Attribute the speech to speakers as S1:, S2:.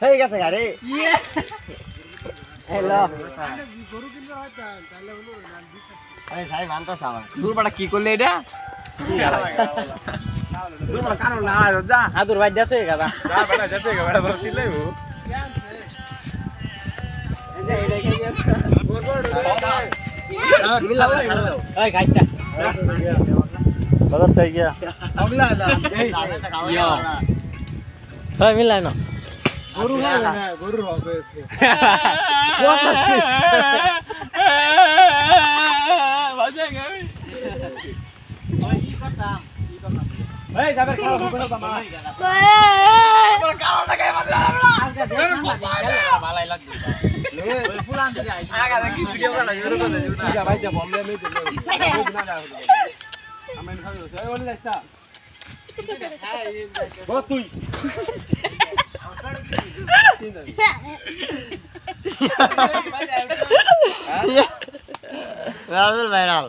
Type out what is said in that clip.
S1: হয়ে গেছে গাড়ি কি করলে এটা হাতুর ভাই যাচ্ছে গাদা মিলাই না গরু গরু তুই ভাইরাল